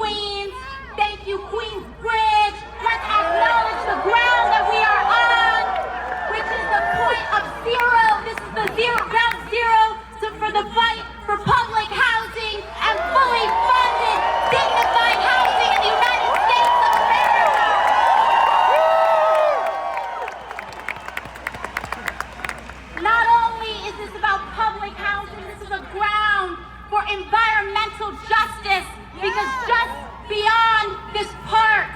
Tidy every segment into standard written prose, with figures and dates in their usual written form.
Queens. Thank you, Queensbridge. Let's acknowledge the ground that we are on, which is the point of zero. This is the ground zero for the fight for public housing and fully funded, dignified housing in the United States of America. Not only is this about public housing, this is a ground for environmental justice, because just beyond this park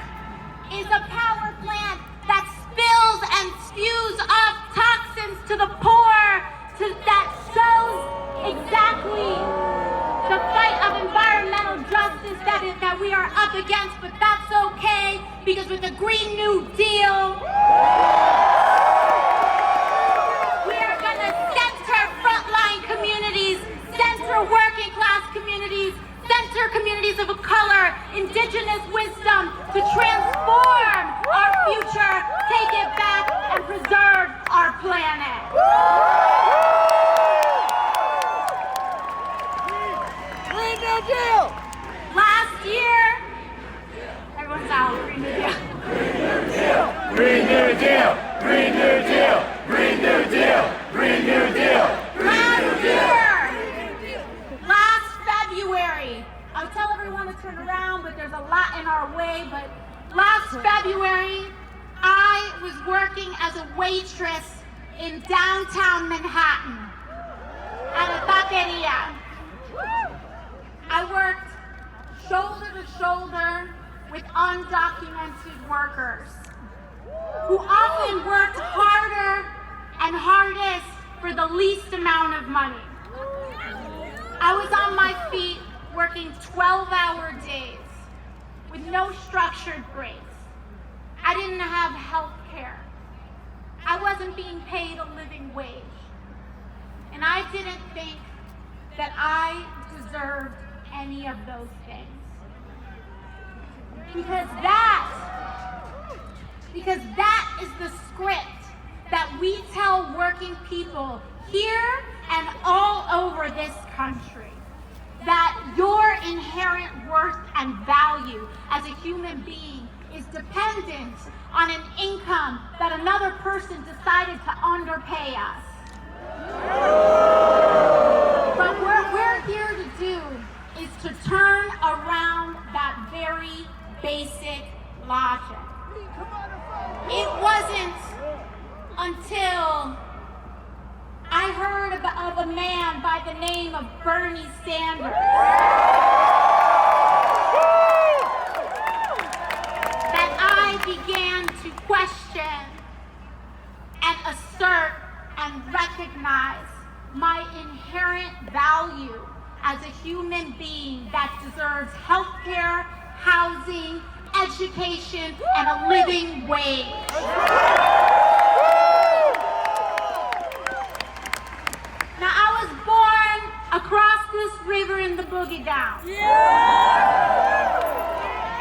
is a power plant that spills and spews off toxins to the poor, that shows exactly the fight of environmental justice that we are up against. But that's okay, because with the Green New Deal, we are going to center frontline communities, center working class communities, center communities of color, indigenous wisdom, to transform our future, take it back, and preserve our planet. Green New Deal! Last year, everyone's out, Green New Deal. Green New Deal! Green New Deal! Green New Deal! Green New Deal! Last year, last February, I'll tell everyone to turn around, but there's a lot in our way, but last February, I was working as a waitress in downtown Manhattan at a taqueria. I worked shoulder to shoulder with undocumented workers who often worked harder and hardest for the least amount of money. I was on my feet working 12-hour days with no structured breaks. I didn't have health care. I wasn't being paid a living wage. And I didn't think that I deserved any of those things. Because that is the script that we tell working people here and all over this country. That your inherent worth and value as a human being is dependent on an income that another person decided to underpay us. But what we're here to do is to turn around that very basic logic. It wasn't until I heard of a man by the name of Bernie Sanders that I began to question and assert and recognize my inherent value as a human being that deserves health care, housing, education, and a living wage. Now, I was born across this river in the Boogie Down.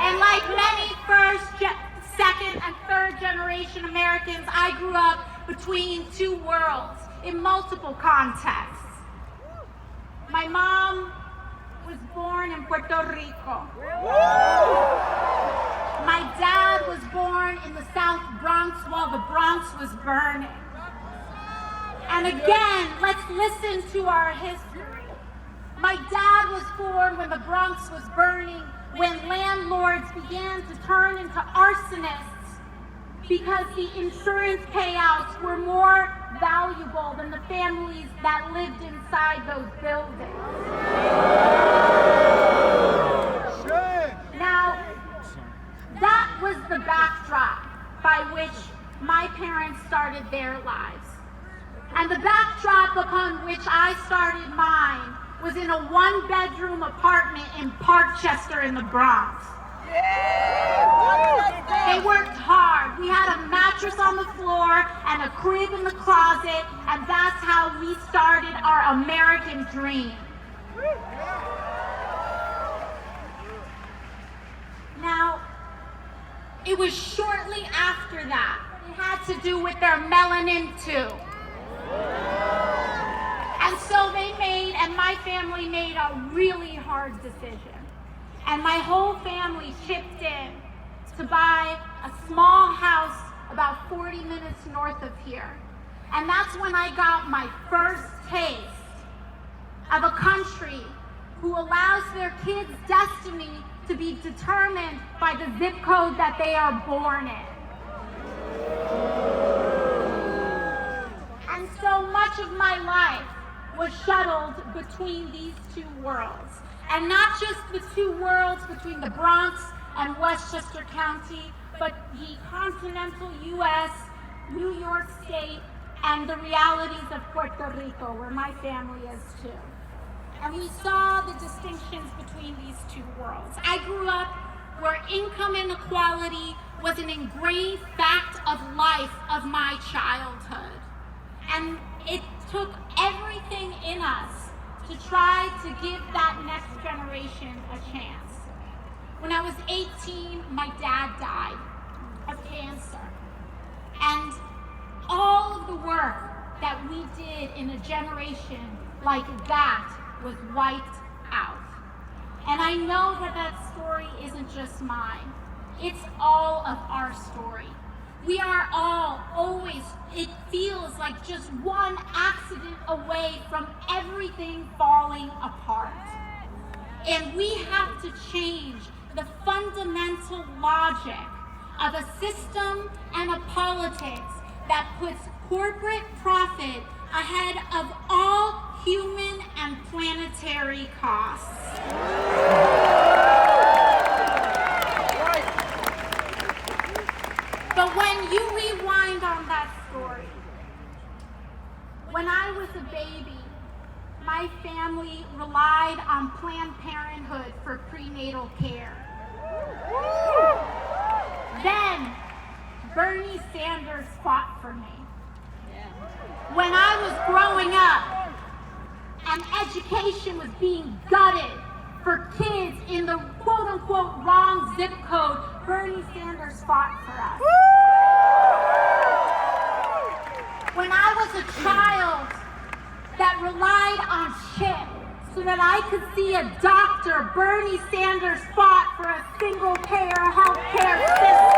And like many first, second, and third generation Americans, I grew up between two worlds in multiple contexts. My mom was born in Puerto Rico. My dad was born in the South Bronx while the Bronx was burning. And again, let's listen to our history. My dad was born when the Bronx was burning, when landlords began to turn into arsonists because the insurance payouts were more valuable than the families that lived inside those buildings. Now, that was the backdrop by which my parents started their lives. And the backdrop upon which I started mine was in a one-bedroom apartment in Parkchester in the Bronx. They worked hard. We had a mattress on the floor and a crib in the closet, and that's how we started our American dream. Now, it was shortly after that. It had to do with their melanin too. And so they made, and my family made, a really hard decision. And my whole family chipped in to buy a small house about 40 minutes north of here. And that's when I got my first taste of a country who allows their kids' destiny to be determined by the zip code that they are born in. And so much of my life was shuttled between these two worlds. And not just the two worlds between the Bronx and Westchester County, but the continental U.S., New York State, and the realities of Puerto Rico, where my family is too. And we saw the distinctions between these two worlds. I grew up where income inequality was an ingrained fact of life of my childhood. And it took everything in us to try to give that next generation a chance. When I was 18, my dad died of cancer. And all of the work that we did in a generation like that was wiped out. And I know that that story isn't just mine. It's all of our story. We are all always, it feels like just one accident away from everything falling apart. And we have to change the fundamental logic of a system and a politics that puts corporate profit ahead of all human and planetary costs. But when you rewind on that story, when I was a baby, my family relied on Planned Parenthood for prenatal care. Then, Bernie Sanders fought for me. When I was growing up and education was being gutted for kids in the quote-unquote wrong zip code, Bernie Sanders fought for us. When I was a child that relied on CHIP so that I could see a doctor, Bernie Sanders fought for a single-payer health care system.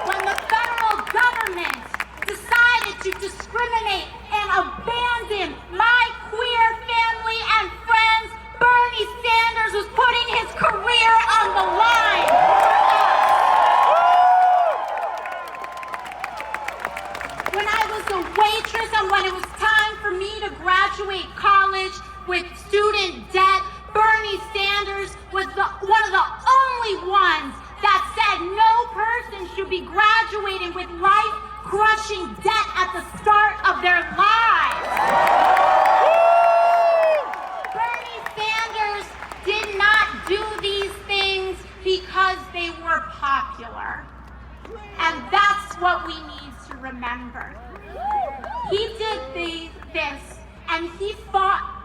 When the federal government decided to discriminate and abandon my queer family and friends, Bernie Sanders was putting his career on the line. When I was a waitress and when it was time for me to graduate college with student debt, Bernie Sanders was one of the only ones that said no person should be graduating with life-crushing debt at the start of their lives. Bernie Sanders did not do these things because they were popular. And that's what we need to remember. He did this, and he fought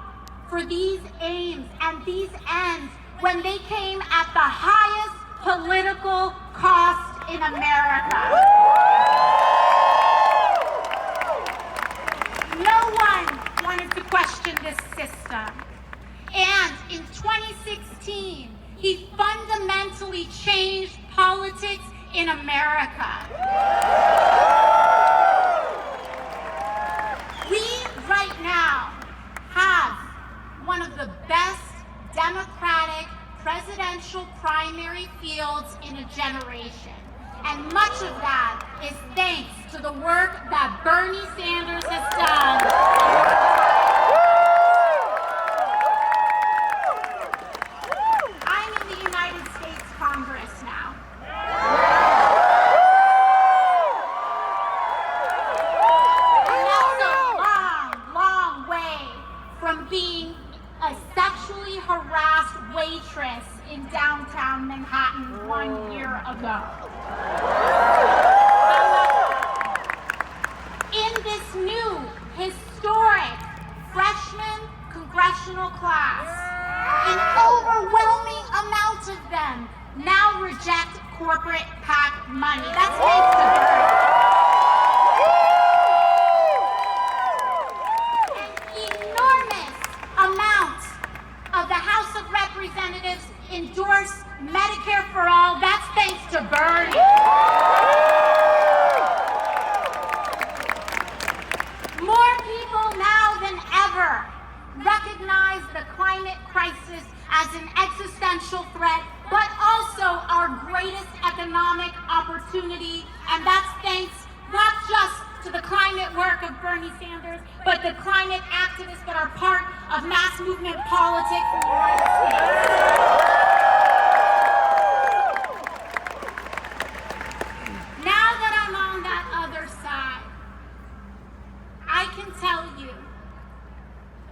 for these aims and these ends when they came at the highest political cost in America. No one wanted to question this system. And in 2016, he fundamentally changed politics in America. We right now have one of the best Democratic presidential primary fields in a generation. And much of that is thanks to the work that Bernie Sanders has done. I'm in the United States Congress now. And that's a long, long way from being a sexually harassed waitress in downtown Manhattan 1 year ago. In this new, historic freshman congressional class, an overwhelming amount of them now reject corporate PAC money. That's thanks to Bernie. An enormous amount of the House Medicare for all, that's thanks to Bernie. More people now than ever recognize the climate crisis as an existential threat, but also our greatest economic opportunity, and that's thanks not just to the climate work of Bernie Sanders, but the climate activists that are part of mass movement politics in the United States. Now that I'm on that other side, I can tell you,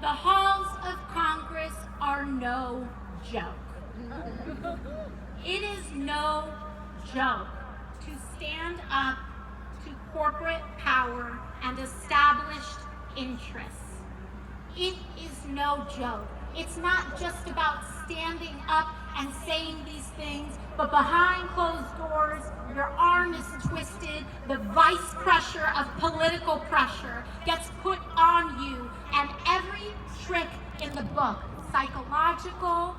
the halls of Congress are no joke. It is no joke to stand up to corporate power and established interests. It is no joke. It's not just about standing up and saying these things, but behind closed doors, your arm is twisted, the vice pressure of political pressure gets put on you, and every trick in the book, psychological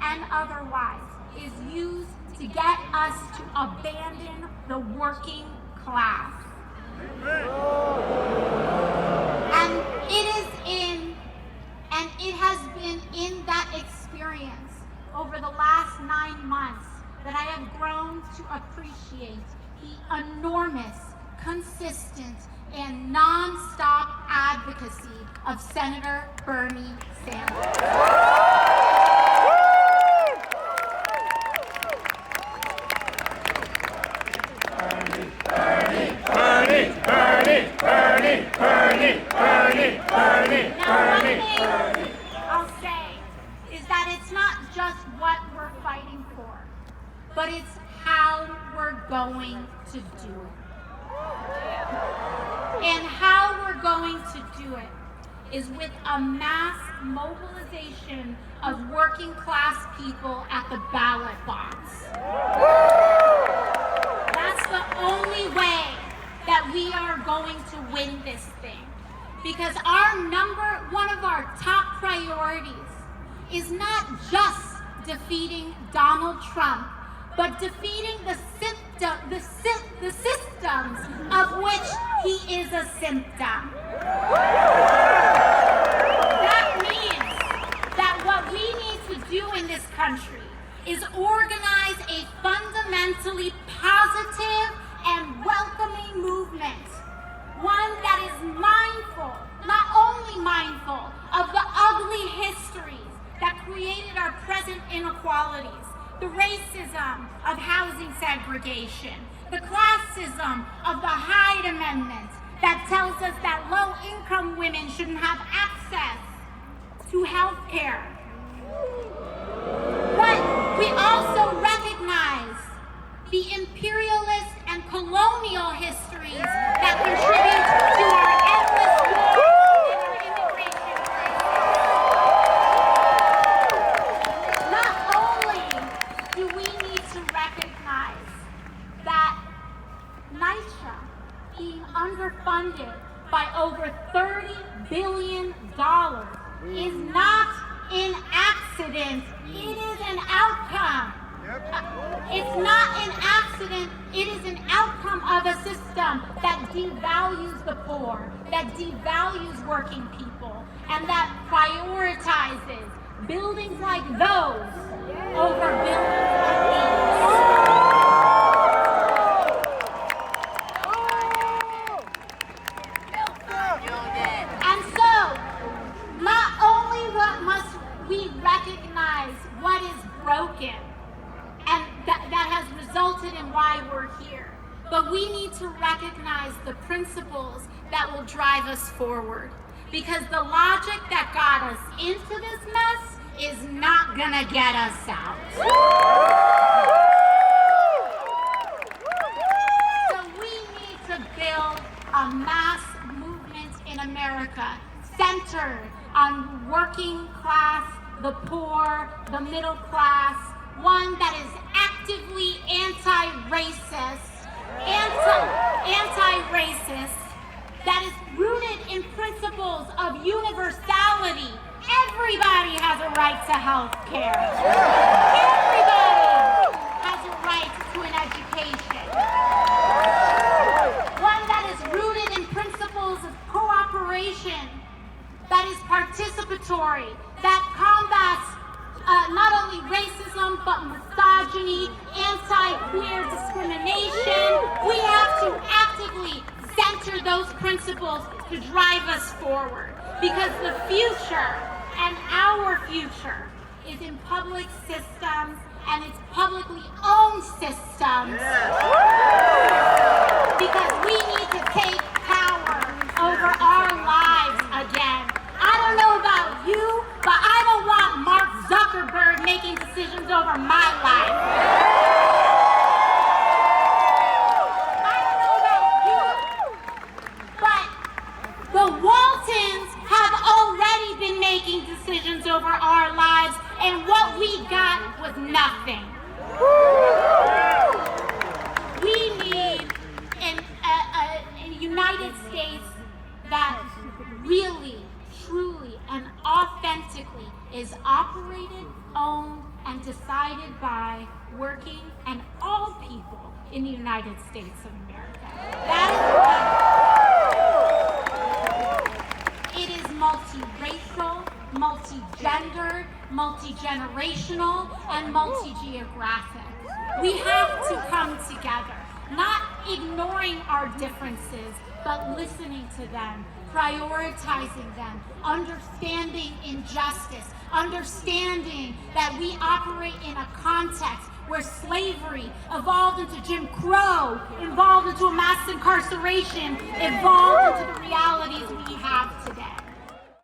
and otherwise, is used to get us to abandon the working class. And it has been in that experience over the last 9 months that I have grown to appreciate the enormous, consistent, and non-stop advocacy of Senator Bernie Sanders. Now, one thing I'll say is that it's not just what we're fighting for, but it's how we're going to do it. And how we're going to do it is with a mass mobilization of working class people at the ballot box. That's the only way that we are going to win this thing. Because one of our top priorities is not just defeating Donald Trump, but defeating the systems of which he is a symptom. That means that what we need to do in this country is organize a fundamentally positive and welcoming movement. One that is mindful, not only mindful of the ugly histories that created our present inequalities, the racism of housing segregation, the classism of the Hyde Amendment that tells us that low-income women shouldn't have access to health care. But we also recognize the imperialist and colonial histories that contribute to our endless wars and our immigration crisis. Not only do we need to recognize that NYCHA being underfunded by over $30 billion is not an accident, it is an outcome. It's not an accident, it is an outcome of a system that devalues the poor, that devalues working people, and that prioritizes buildings like those over buildings like these. And so, not only must we recognize what is broken, and that has resulted in why we're here. But we need to recognize the principles that will drive us forward. Because the logic that got us into this mess is not gonna get us out. So we need to build a mass movement in America centered on working class, the poor, the middle class, one that is actively anti-racist, that is rooted in principles of universality. Everybody has a right to health care. Everybody. story that combats not only racism, but misogyny, anti-queer discrimination. We have to actively center those principles to drive us forward, because the future and our future is in public systems, and it's publicly owned systems. Because we need to take power over our lives again. I don't know about you, but I don't want Mark Zuckerberg making decisions over my life. I don't know about you, but the Waltons have already been making decisions over our lives, and what we got was nothing. We need a United States that really, truly, and authentically is operated, owned, and decided by working and all people in the United States of America. That is it is multiracial, multi-gendered, multi-generational, and multi-geographic. We have to come together, not ignoring our differences, but listening to them, prioritizing them, understanding injustice, understanding that we operate in a context where slavery evolved into Jim Crow, evolved into a mass incarceration, evolved into the realities we have today.